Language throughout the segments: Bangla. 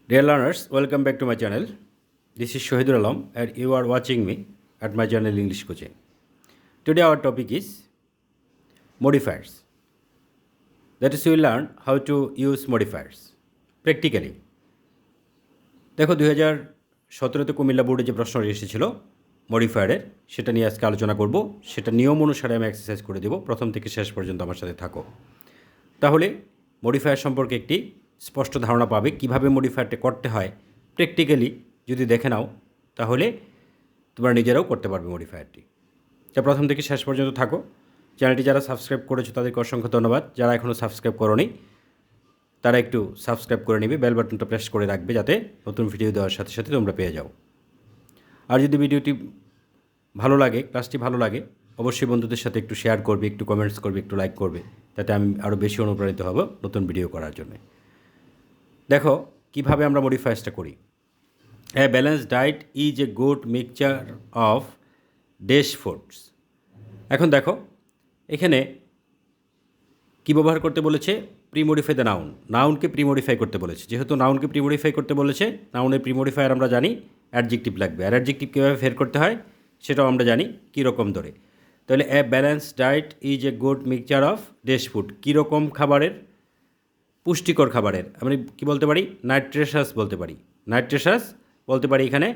Dear learners, welcome back to my channel. This is Shahidul Alam and you are watching me at my channel English Coaching. Today our topic is modifiers. That is, we will learn how to use modifiers practically. দেখো 2017 কুমিল্লা বোর্ডে যে প্রশ্ন এসেছিল মডিফায়ারের সেটা নিয়ে আজকে আলোচনা করব। সেটা নিয়ম অনুসারে আমি এক্সারসাইজ করে দেব। প্রথম থেকে শেষ পর্যন্ত আমার সাথে থাকো। তাহলে মডিফায়ার সম্পর্কে একটি স্পষ্ট ধারণা পাবে কিভাবে মডিফায়ারটা করতে হয়। প্র্যাকটিক্যালি যদি দেখে নাও তাহলে তোমরা নিজেরাও করতে পারবে মডিফায়ারটি। তা প্রথম থেকে শেষ পর্যন্ত থাকো। চ্যানেলটি যারা সাবস্ক্রাইব করেছো তাদেরকে অসংখ্য ধন্যবাদ। যারা এখনও সাবস্ক্রাইব করোনি তারা একটু সাবস্ক্রাইব করে নেবে, বেল বাটনটা প্রেস করে রাখবে যাতে নতুন ভিডিও দেওয়ার সাথে সাথে তোমরা পেয়ে যাও। আর যদি ভিডিওটি ভালো লাগে, ক্লাসটি ভালো লাগে, অবশ্যই বন্ধুদের সাথে একটু শেয়ার করবে, একটু কমেন্টস করবে, একটু লাইক করবে, যাতে আমি আরও বেশি অনুপ্রাণিত হব নতুন ভিডিও করার জন্য। দেখো কিভাবে আমরা মডিফায়ার্সটা করি। এ balance diet is a good mixture of dash foods. এখন দেখো এখানে কী ব্যবহার করতে বলেছে, প্রিমডিফাই দ্য নাউন। নাউনকে প্রিমডিফাই করতে বলেছে। যেহেতু নাউনকে প্রিমডিফাই করতে বলেছে, নাউনের প্রিমডিফায়ার আমরা জানি অ্যাডজেক্টিভ লাগবে। আর অ্যাডজেক্টিভ কীভাবে ফের করতে হয় সেটাও আমরা জানি কীরকম ধরে। তাহলে এ balance diet is a good mixture of dash food, কীরকম খাবারের, পুষ্টিকর খাবারের। আমরা কী বলতে পারি, নাইট্রেশাস বলতে পারি। নাইট্রেশাস বলতে পারি এখানে।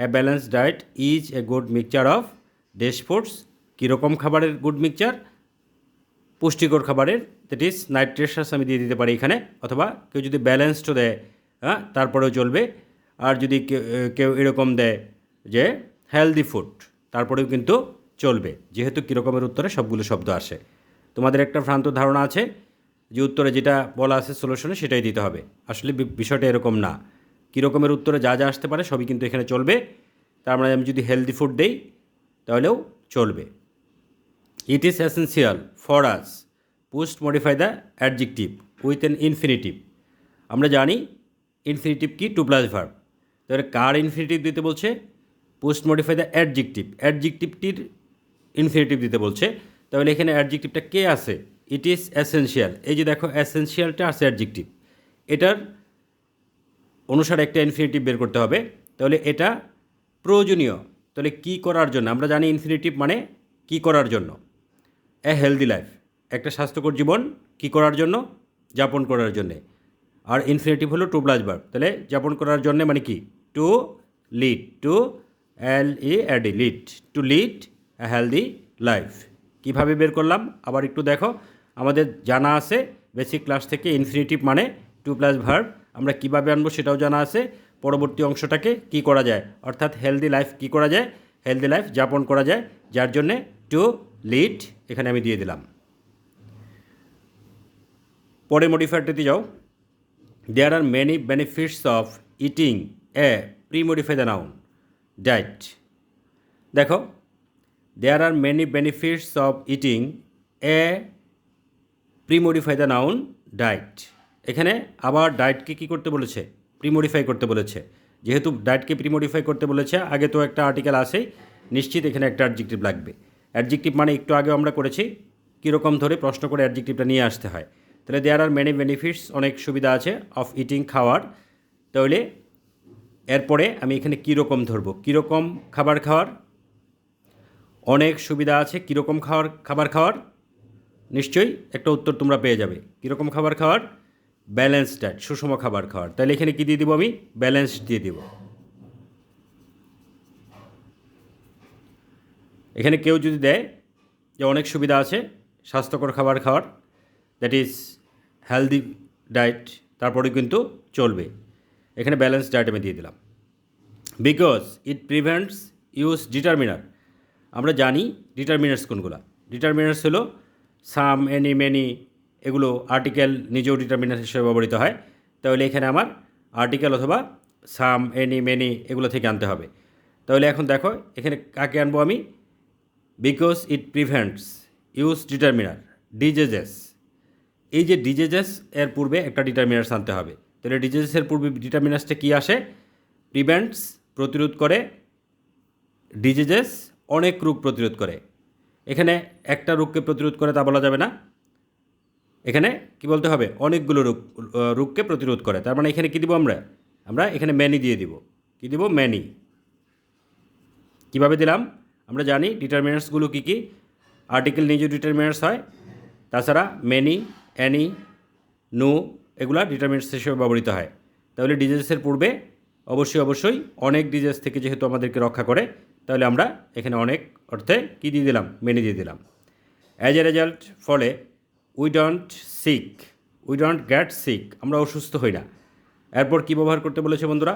এ balance diet is a good mixture of dash foods, কীরকম খাবারের গুড মিক্সচার, পুষ্টিকর খাবারের, দ্যাট ইজ নাইট্রেশাস আমি দিয়ে দিতে পারি এখানে। অথবা কেউ যদি ব্যালেন্সডও দেয় তারপরেও চলবে। আর যদি কেউ এরকম দেয় যে হেলদি ফুড তারপরেও কিন্তু চলবে, যেহেতু কীরকমের উত্তরে সবগুলো শব্দ আসে। তোমাদের একটা ভ্রান্ত ধারণা আছে যে উত্তরে যেটা বলা আছে সলিউশনে সেটাই দিতে হবে। আসলে বিষয়টা এরকম না। কীরকমের উত্তরে যা যা আসতে পারে সবই কিন্তু এখানে চলবে। তার মানে আমি যদি হেলদি ফুড দেই তাহলেও চলবে। It is essential for us post modify the adjective with an infinitive. আমরা জানি ইনফিনিটিভ কি, টু প্লাস ভার্ব। তাহলে কার ইনফিনিটিভ দিতে বলছে, পোস্ট মডিফাই দ্য অ্যাডজেক্টিভ, অ্যাডজেক্টিভটির ইনফিনিটিভ দিতে বলছে। তাহলে এখানে অ্যাডজেক্টিভটা কে আছে, ইট ইজ এসেন্সিয়াল। এই যে দেখো এসেন্সিয়ালটা আছে অ্যাডজেক্টিভ, এটার অনুসারে একটা ইনফিনিটিভ বের করতে হবে। তাহলে এটা প্রয়োজনীয়। তাহলে কী করার জন্য, আমরা জানি ইনফিনিটিভ মানে কী করার জন্য। এ হেলদি লাইফ, একটা স্বাস্থ্যকর জীবন কী করার জন্য, যাপন করার জন্যে। আর ইনফিনিটিভ হলো টু প্লাস ভার্ব। তাহলে যাপন করার জন্যে মানে কি, to lead, to LEAD, lead, to lead a healthy life. কীভাবে বের করলাম আবার একটু দেখো। আমাদের জানা আছে বেসিক ক্লাস থেকে ইনফিনিটিভ মানে টু প্লাস ভার্ব। আমরা কীভাবে আনবো সেটাও জানা আছে। পরবর্তী অংশটাকে কি করা যায়, অর্থাৎ হেলদি লাইফ কী করা যায়, হেলদি লাইফ যাপন করা যায়, যার জন্যে টু লিড এখানে আমি দিয়ে দিলাম। পরে মডিফায়ারটিতে যাও। There are many benefits of eating a premodify the noun diet. দেখো there are many benefits of eating a premodify the noun diet. এখানে আবার ডায়েটকে কী করতে বলেছে, প্রি-মডিফাই করতে বলেছে। যেহেতু ডায়েটকে প্রি-মডিফাই করতে বলেছে, আগে তো একটা আর্টিকেল আসেই, নিশ্চিত এখানে একটা অ্যাডজেক্টিভ লাগবে। অ্যাডজেক্টিভ মানে একটু আগেও আমরা করেছি কীরকম ধরে প্রশ্ন করে অ্যাডজেক্টিভটা নিয়ে আসতে হয়। তাহলে দেয়ার আর মেনি বেনিফিটস, অনেক সুবিধা আছে, অফ ইটিং খাওয়ার। তাহলে এরপরে আমি এখানে কীরকম ধরবো, কীরকম খাবার খাওয়ার, অনেক সুবিধা আছে কীরকম খাবার খাওয়ার। নিশ্চয়ই একটা উত্তর তোমরা পেয়ে যাবে। কীরকম খাবার খাওয়ার, ব্যালেন্স ডায়েট, সুষম খাবার খাওয়ার। তাহলে এখানে কী দিয়ে দিব, আমি ব্যালেন্স দিয়ে দিব। এখানে কেউ যদি দেয় যে অনেক সুবিধা আছে স্বাস্থ্যকর খাবার খাওয়ার, দ্যাট ইজ হেলদি ডায়েট, তারপরে কিন্তু চলবে। এখানে ব্যালেন্স ডায়েট আমি দিয়ে দিলাম। Because it prevents use determiner. আমরা জানি ডিটারমিনার্স কোনগুলো। ডিটারমিনার্স হলো সাম, এনি, মেনি, এগুলো আর্টিকেল নিজেও ডিটারমিনার হিসেবে ব্যবহৃত হয়। তাহলে এখানে আমার আর্টিকেল অথবা সাম, এনি, মেনি এগুলো থেকে আনতে হবে। তাহলে এখন দেখো এখানে কাকে আনবো আমি, because it prevents use determiner diseases. এই যে ডিজিজেস এর পূর্বে একটা ডিটারমিনার্স আনতে হবে। তাহলে ডিজিজেসের পূর্বে ডিটারমিনার্সটা কী আসে, প্রিভেন্টস প্রতিরোধ করে, ডিজিজেস অনেক রোগ প্রতিরোধ করে। এখানে একটা রোগকে প্রতিরোধ করে তা বলা যাবে না, এখানে কি বলতে হবে, অনেকগুলো রোগকে প্রতিরোধ করে। তার মানে এখানে কী দিব আমরা, আমরা এখানে ম্যানি দিয়ে দিব। কী দিব? ম্যানি। কীভাবে দিলাম? আমরা জানি ডিটারমিনার্সগুলো কী কী। আর্টিকেল নিজে ডিটারমিনার্স হয়, তাছাড়া ম্যানি, অ্যানি, নো এগুলা ডিটারমিনার্স হিসেবে ব্যবহৃত হয়। তাহলে ডিজেসের পূর্বে অবশ্যই অনেক ডিজেস থেকে যেহেতু আমাদেরকে রক্ষা করে, তাহলে আমরা এখানে অনেক অর্থে কী দিয়ে দিলাম? ম্যানি দিয়ে দিলাম। অ্যাজ এ রেজাল্ট, ফলে we don't sick, we don't get sick, আমরা অসুস্থ হই না। এরপর কী ব্যবহার করতে বলেছে বন্ধুরা?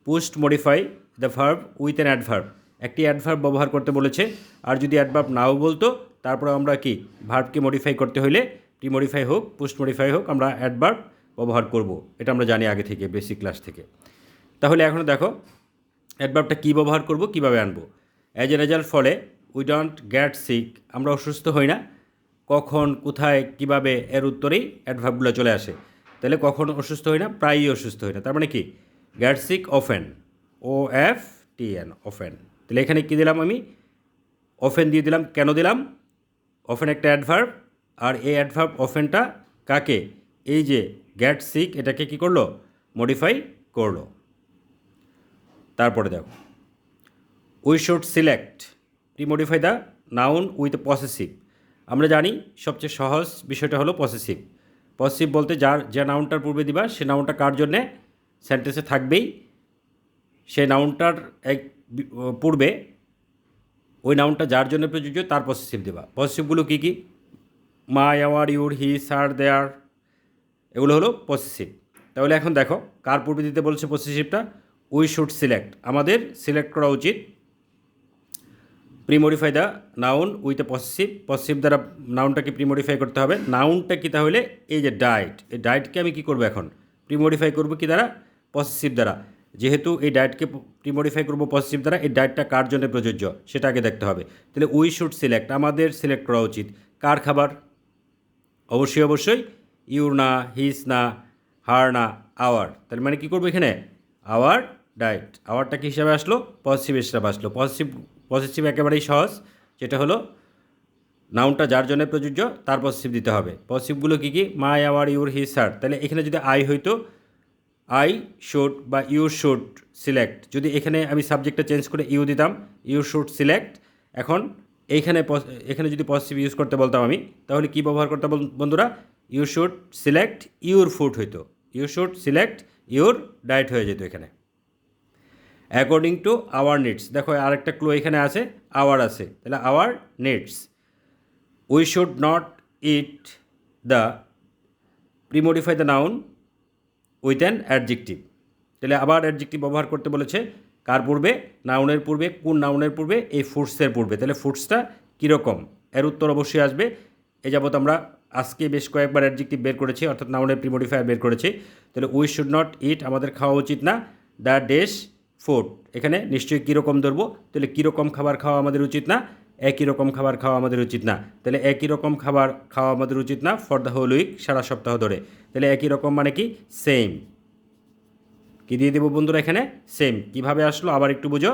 Post modify the verb with an adverb, একটি অ্যাডভার্ব ব্যবহার করতে বলেছে। আর যদি অ্যাডভার্ব নাও বলতো, তারপর আমরা কি ভার্বকে মডিফাই করতে হইলে প্রি মডিফাই হোক, পোস্ট মডিফাই হোক, আমরা অ্যাডভার্ব ব্যবহার করব। এটা আমরা জানি আগে থেকে, বেসিক ক্লাস থেকে। তাহলে এখনও দেখো অ্যাডভার্বটা কী ব্যবহার করব, কীভাবে আনবো। অ্যাজ এ রেজাল্ট, ফলে উই ডোন্ট গেট সিক, আমরা অসুস্থ হই না। কখন, কোথায়, কিভাবে, এর উত্তরেই অ্যাডভার্বগুলো চলে আসে। তাহলে কখন অসুস্থ হই না? প্রায়ই অসুস্থ হই না। তার মানে কি? Gate sick often, OFTN, often. তাহলে এখানে কী দিলাম আমি? অফেন দিয়ে দিলাম। কেন দিলাম? অফেন একটা অ্যাডভার্ব, আর এই অ্যাডভার্ব অফেনটা কাকে? এই যে গেট সিক, এটাকে কী করলো? মডিফাই করলো। তারপরে দেখো, we should select pre modify the noun with possessive. আমরা জানি সবচেয়ে সহজ বিষয়টা হলো পসেসিভ। পসেসিভ বলতে যে নাউনটার পূর্বে দিবা, সে নাউনটা কার জন্যে সেন্টেন্সে থাকবেই, সেই নাউনটার পূর্বে ওই নাউনটা যার জন্য প্রযোজ্য তার পসেসিভ দেবা। পসেসিভগুলো কী কী? মাই, আওয়ার, ইউর, হিজ, হার, দেয়ার, এগুলো হলো পসেসিভ। তাহলে এখন দেখো কার পূর্বে দিতে বলছে পসেসিভটা? উই শুড সিলেক্ট, আমাদের সিলেক্ট করা উচিত। Premodify the noun with a possessive, possessive দ্বারা নাউনটাকে প্রিমডিফাই করতে হবে। নাউনটা কী তাহলে? এই যে ডায়েট, এই ডায়েটকে আমি কী করবো এখন? প্রিমডিফাই করবো কী দ্বারা? পসেসিভ দ্বারা। যেহেতু এই ডায়েটকে প্রিমডিফাই করবো পসেসিভ দ্বারা, এই ডায়েটটা কার জন্য প্রযোজ্য সেটা আগে দেখতে হবে। তাহলে উই শুড সিলেক্ট, আমাদের সিলেক্ট করা উচিত। কার খাবার? অবশ্যই ইউর না, হিজ না, হার না, আওয়ার। তার মানে কী করবো এখানে? Hour diet. আওয়ারটা কী হিসাবে আসলো? পজিটিভ হিসাবে আসলো। পজিটিভ একেবারেই সহজ, যেটা হলো নাউনটা যার জন্য প্রযোজ্য তার পজিটিভ দিতে হবে। পজিটিভগুলো কী কী? মাই, আওয়ার, ইউর, হিজ, হার। তাহলে এখানে যদি আই হইতো, আই শুড বা ইউ শুড সিলেক্ট। যদি এখানে আমি সাবজেক্টটা চেঞ্জ করে ইউ দিতাম, ইউ শুড সিলেক্ট। এখন এখানে যদি পজিটিভ ইউজ করতে বলতাম আমি, তাহলে কী ব্যবহার করতাম বন্ধুরা? You should select your food হইতো, you should select your diet হয়ে যেত এখানে। অ্যাকর্ডিং টু আওয়ার নিডস, দেখো আরেকটা ক্লু এখানে আছে, আওয়ার আছে, তাহলে our needs. We should not eat the premodify the noun with an adjective. তাহলে আবার অ্যাডজেক্টিভ ব্যবহার করতে বলেছে। কার পূর্বে? নাউনের পূর্বে। কোন নাউনের পূর্বে? এই ফুডসের পূর্বে। তাহলে ফুডসটা কীরকম? এর উত্তর অবশ্যই আসবে। এ যাবৎ আমরা আজকে বেশ কয়েকবার অ্যাডজেক্টিভ বের করেছি, অর্থাৎ নাউনের প্রিমডিফায়ার বের করেছি। তাহলে উই শুড নট ইট, আমাদের খাওয়া উচিত না, দ্য ডেশ ফুড। এখানে নিশ্চয়ই কীরকম ধরবো? তাহলে কীরকম খাবার খাওয়া আমাদের উচিত না, একই রকম খাবার খাওয়া আমাদের উচিত না। তাহলে একই রকম খাবার খাওয়া আমাদের উচিত না ফর দ্য হোল উইক, সারা সপ্তাহ ধরে। তাহলে একই রকম মানে কি? সেম। কী দিয়ে দেবো বন্ধুরা এখানে? সেম। কিভাবে আসলো আবার একটু বুঝো।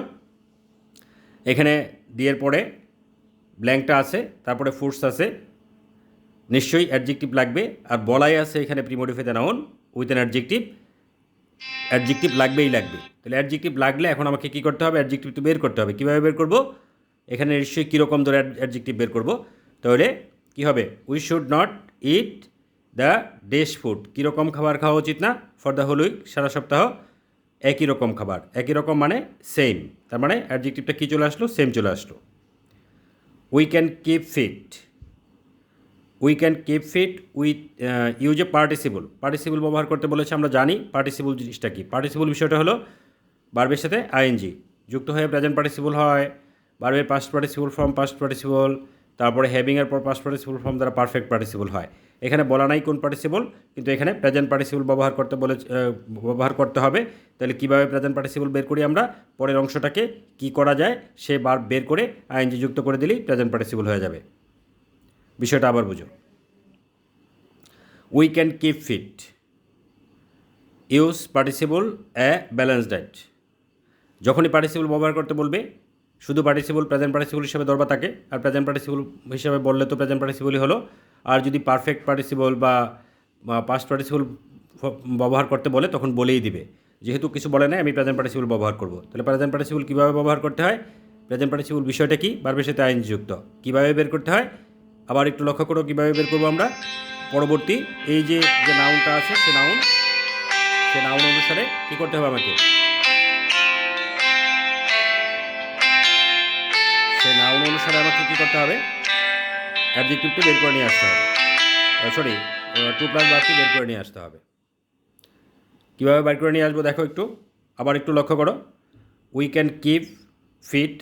এখানে দিয়ের পরে ব্ল্যাঙ্কটা আছে, তারপরে ফুডস আছে, নিশ্চয়ই অ্যাডজেক্টিভ লাগবে। আর বলাই আছে এখানে premodify the noun with an adjective, adjective লাগবেই লাগবে। তাহলে অ্যাডজেক্টিভ লাগলে এখন আমাকে কী করতে হবে? অ্যাডজেক্টিভ তো বের করতে হবে। কীভাবে বের করবো? এখানে নিশ্চয়ই কীরকম ধরে অ্যাডজেক্টিভ বের করবো। তাহলে কী হবে? We should not eat the dash food, কীরকম খাবার খাওয়া উচিত না ফর দ্য হোল উইক, সারা সপ্তাহ একই রকম খাবার। একই রকম মানে সেম, তার মানে অ্যাডজেক্টিভটা কী চলে আসলো? সেম চলে আসলো। We can keep fit, we can keep fit with use a participle. Participle ব্যবহার করতে বলেছে। আমরা জানি পার্টিসিপল জিনিসটা কি। পার্টিসিপল বিষয়টা হলো ভার্বের সাথে আইএনজি যুক্ত হয়ে প্রেজেন্ট পার্টিসিপল হয়, ভার্বের past participle form past participle, তারপরে হ্যাভিংয়ের পর পাস্ট পার্টিসিপল ফর্ম দ্বারা পারফেক্ট পার্টিসিপল হয়। এখানে বলা নাই কোন পার্টিসিপল, কিন্তু এখানে প্রেজেন্ট পার্টিসিপল ব্যবহার করতে হবে। তাহলে কীভাবে প্রেজেন্ট পার্টিসিপল বের করি আমরা? পরের অংশটাকে কি করা যায় সে বার বের করে আইএনজি যুক্ত করে দিলেই প্রেজেন্ট পার্টিসিপল হয়ে যাবে। বিষয়টা আবার বুঝো। We can keep fit, use participle a balance diet. যখনই পার্টিসিপল ব্যবহার করতে বলবে, শুধু পার্টিসিপল প্রেজেন্ট পার্টিসিপল হিসেবে ধরবা তাকে, আর প্রেজেন্ট পার্টিসিপল হিসেবে বললে তো প্রেজেন্ট পার্টিসিপলই হলো। আর যদি পারফেক্ট পার্টিসিপল বা পাস্ট পার্টিসিপল ব্যবহার করতে বলে তখন বলেই দিবে। যেহেতু কিছু বলে নাই আমি প্রেজেন্ট পার্টিসিপল ব্যবহার করব। তাহলে প্রেজেন্ট পার্টিসিপল কীভাবে ব্যবহার করতে হয়, প্রেজেন্ট পার্টিসিপল বিষয়টা কি, ভার্বের সাথে আইএনজি যুক্ত, কীভাবে বের করতে হয় আবার একটু লক্ষ্য করো কীভাবে বের করবো আমরা। পরবর্তী এই যে নাউনটা আছে সে নাউন অনুসারে কী করতে হবে আমাকে, সে নাউন অনুসারে আমাকে কী করতে হবে, অ্যাডজেক্টিভটি বের করে নিয়ে আসতে হবে, সরি টু প্লাস ভার্বটি বের করে নিয়ে আসতে হবে। কীভাবে বের করে নিয়ে আসবো দেখো আবার একটু লক্ষ্য করো। We can keep fit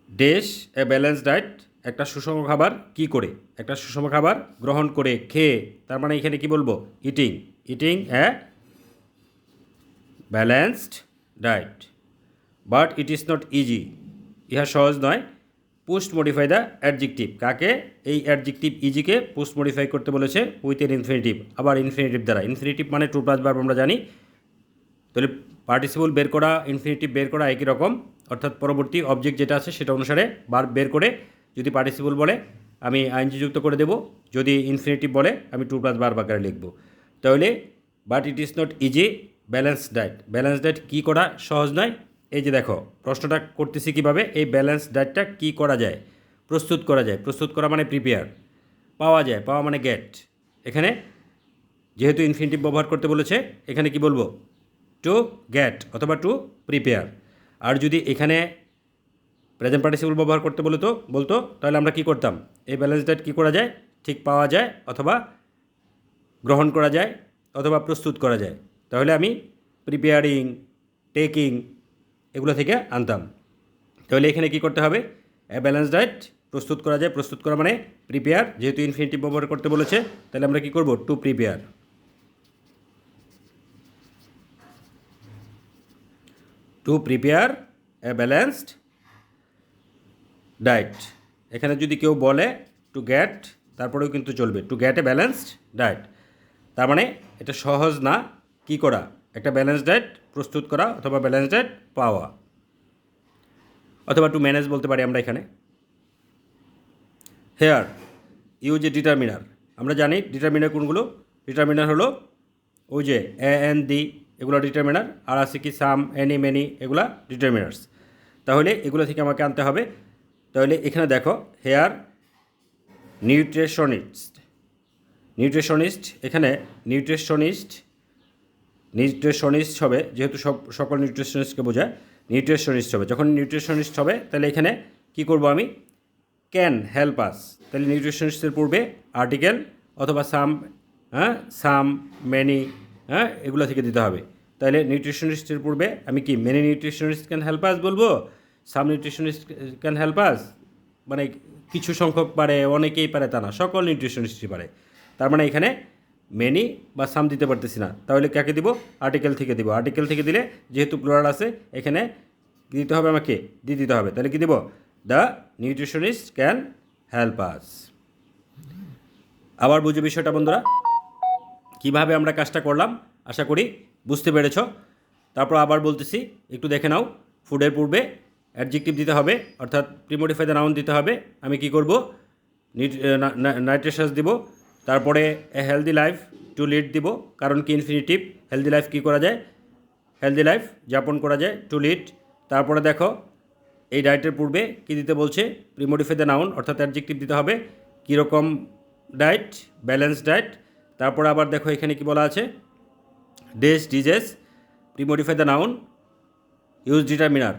dash a balance diet, একটা সুষম খাবার কি করে, একটা সুষম খাবার গ্রহণ করে, খেয়ে, তার মানে এখানে কি বলবো, eating A balanced diet, but it is not easy, ইহা সহজ নয়। পোস্ট মডিফাই দ্য অ্যাডজেক্টিভ, কাকে, এই অ্যাডজেক্টিভ ইজিকে পোস্ট মডিফাই করতে বলেছে উইথ এন ইনফিনিটিভ, আবার ইনফিনিটিভ দ্বারা। ইনফিনিটিভ মানে টু প্লাস ভার্ব আমরা জানি, তাহলে পার্টিসিপল বের করা ইনফিনিটিভ বের করা একই রকম, অর্থাৎ পরবর্তী অবজেক্ট যেটা আছে সেটা অনুসারে ভার্ব বের করে, যদি পার্টিসিপল বলে আমি আইএনজি যুক্ত করে দেব, যদি ইনফিনিটিভ বলে আমি টু প্লাস ভার্ব আকারে লিখব। তাহলে but it is not easy balance diet কী করা সহজ নয়। এই যে দেখো প্রশ্নটা করতেছি কীভাবে, এই ব্যালেন্স ডায়েটটা কী করা যায়, প্রস্তুত করা মানে প্রিপেয়ার, পাওয়া মানে গেট। এখানে যেহেতু ইনফিনিটিভ ব্যবহার করতে বলেছে এখানে কি বলবো, টু গেট অথবা টু প্রিপেয়ার। আর যদি এখানে প্রেজেন্ট পার্টিসিপল ব্যবহার করতে বলতো তাহলে আমরা কি করতাম, এই ব্যালেন্স ডায়েট কী করা যায়, ঠিক পাওয়া যায় অথবা গ্রহণ করা যায় অথবা প্রস্তুত করা যায়। তাহলে আমি প্রিপেয়ারিং, টেকিং এগুলো থেকে আনতাম। তাহলে এখানে কি করতে হবে, এ ব্যালেন্স ডায়েট প্রস্তুত করা মানে প্রিপেয়ার, যেহেতু ইনফিনিটিভ ব্যবহার করতে বলেছে তাহলে আমরা কি করব, to prepare, A balanced diet. এখানে যদি কেউ বলে টু গেট তারপরেও কিন্তু চলবে, to get A balanced diet, তার মানে এটা সহজ না কি করা, একটা ব্যালেন্স ডায়েট প্রস্তুত করা অথবা ব্যালেন্স ডায়েট পাওয়া, অথবা টু ম্যানেজ বলতে পারি আমরা এখানে। হেয়ার ইউজ এ ডিটারমিনার, আমরা জানি ডিটারমিনার কোনগুলো, ডিটারমিনার হলো ওই যে এ এন দি এগুলো ডিটারমিনার, আর আছে কি সাম, এনি, মেনি এগুলা ডিটারমিনার্স। তাহলে এগুলো থেকে আমাকে আনতে হবে। তাহলে এখানে দেখো হেয়ার নিউট্রিশনিস্ট, এখানে নিউট্রিশনিস্ট হবে, যেহেতু সকল নিউট্রিশনিস্টকে বোঝায়, নিউট্রিশনিস্ট হবে। যখন নিউট্রিশনিস্ট হবে তাহলে এখানে কি করব আমি, ক্যান হেল্প আস, তাহলে নিউট্রিশনিস্টের পূর্বে আর্টিকেল অথবা সাম, মেনি এগুলো থেকে দিতে হবে। তাহলে নিউট্রিশনিস্টের পূর্বে আমি কি many nutritionist can help us বলবো, সাম নিউট্রিশনিস্ট ক্যান হেল্প আস, মানে কিছু সংখ্যক পারে, অনেকেই পারে তা না, সকল নিউট্রিশনিস্টই পারে। তার মানে এখানে মেনি বা সাম দিতে পারতেছি না, তাহলে কাকে দিব, আর্টিকেল থেকে দিব। আর্টিকেল থেকে দিলে যেহেতু প্লুরাল আছে এখানে দিতে হবে আমাকে, দিতে হবে। তাহলে কি দিব, the nutritionist can help us. আবার বুঝে বিষয়টা বন্ধুরা, কিভাবে আমরা কাজটা করলাম আশা করি বুঝতে পেরেছ। তারপর আবার বলতেছি একটু দেখে নাও। ফুডের পূর্বে অ্যাডজেক্টিভ দিতে হবে, অর্থাৎ প্রিমোডিফাই দ্য নাউন দিতে হবে। আমি কি করব, নাইট্রিশাস দিব, তারপরে এ হেলদি লাইফ টু লিড দিব, কারণ কি ইনফিনিটিভ, হেলদি লাইফ কী করা যায়, হেলদি লাইফ যাপন করা যায়, টু লিড। তারপরে দেখো এই ডায়েটের পূর্বে কী দিতে বলছে, প্রিমোডিফাই দ্য নাউন অর্থাৎ অ্যাডজেক্টিভ দিতে হবে, কীরকম ডায়েট, ব্যালেন্স ডায়েট। তারপরে আবার দেখো এখানে কি বলা আছে, ডেস dishes, premodify the noun use determiner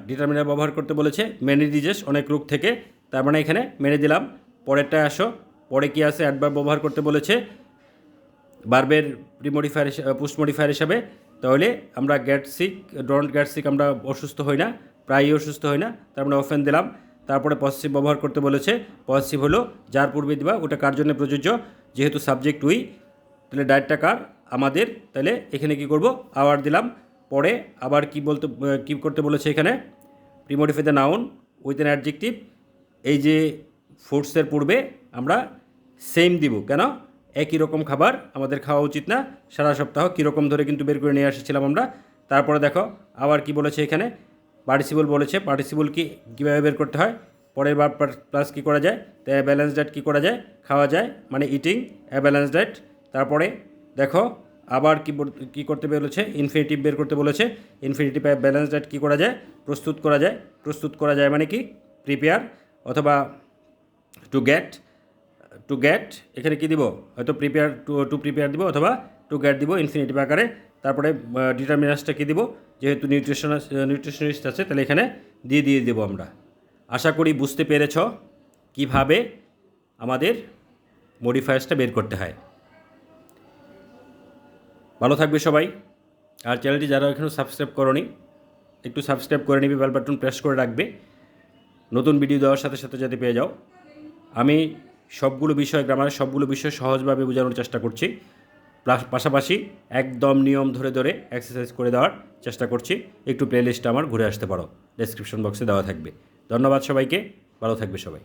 ব্যবহার করতে বলেছে, মেনি ডিজেস অনেক রোগ থেকে, তার মানে এখানে মেনে দিলাম। পরেরটায় আসো, পরে কি আছে, অ্যাডভার্ব ব্যবহার করতে বলেছে ভার্বের প্রিমোডিফায়ার পোস্ট মডিফায়ার হিসাবে। তাহলে আমরা ডোন্ট গেট সিক আমরা অসুস্থ হই না, প্রায়ই অসুস্থ হই না, তার মানে অফেন দিলাম। তারপরে পজিটিভ ব্যবহার করতে বলেছে, পজিটিভ হলো যার পূর্বে দিবা ওটা কার জন্য প্রযোজ্য, যেহেতু সাবজেক্ট উই, তাহলে ডায়েটটা কার, আমাদের। তাহলে এখানে কি করব, আওয়ার দিলাম। পরে আবার কি করতে বলেছে এখানে, premodify the noun with an adjective. এই যে ফোর্সের পূর্বে আমরা সেম দিব, কেন, একই রকম খাবার আমাদের খাওয়া উচিত না, সারা সপ্তাহ কীরকম ধরে কিন্তু বের করে নিয়ে এসেছিলাম আমরা। তারপরে দেখো আবার কি বলেছে এখানে, পার্টিসিপল বলেছে, পার্টিসিপল কীভাবে বের করতে হয়, পরের বার প্লাস কী করা যায়, তো ব্যালেন্স ডায়েট কী করা যায়, খাওয়া যায়, মানে ইটিং এ ব্যালেন্স ডায়েট। তারপরে দেখো আবার কি করতে বলেছে, ইনফিনিটিভ বের করতে বলেছে। ইনফিনিটিভ ব্যালেন্স ডেট কী করা যায়, প্রস্তুত করা যায় মানে কি প্রিপেয়ার অথবা টু গেট এখানে কি দিব, হয়তো প্রিপেয়ার টু প্রিপেয়ার দিব অথবা টু গেট দিব ইনফিনিটিভ আকারে। তারপরে ডিটারমিনাসটা কি দিব, যেহেতু নিউট্রিশনিস্ট আছে তাহলে এখানে দিয়ে দেবো আমরা। আশা করি বুঝতে পেরেছ কিভাবে আমাদের মডিফায়ার্সটা বের করতে হয়। ভালো থাকবে সবাই। আর চ্যানেলটি যারা এখনও সাবস্ক্রাইব করোনি একটু সাবস্ক্রাইব করে নিবি, বেল বাটন প্রেস করে রাখবে নতুন ভিডিও দেওয়ার সাথে সাথে যাতে পেয়ে যাও। আমি গ্রামারের সবগুলো বিষয় সহজভাবে বোঝানোর চেষ্টা করছি, পাশাপাশি একদম নিয়ম ধরে এক্সারসাইজ করে দেওয়ার চেষ্টা করছি। একটু প্লেলিস্টটা আমার ঘুরে আসতে পারো, ডেসক্রিপশন বক্সে দেওয়া থাকবে। ধন্যবাদ সবাইকে, ভালো থাকবে সবাই।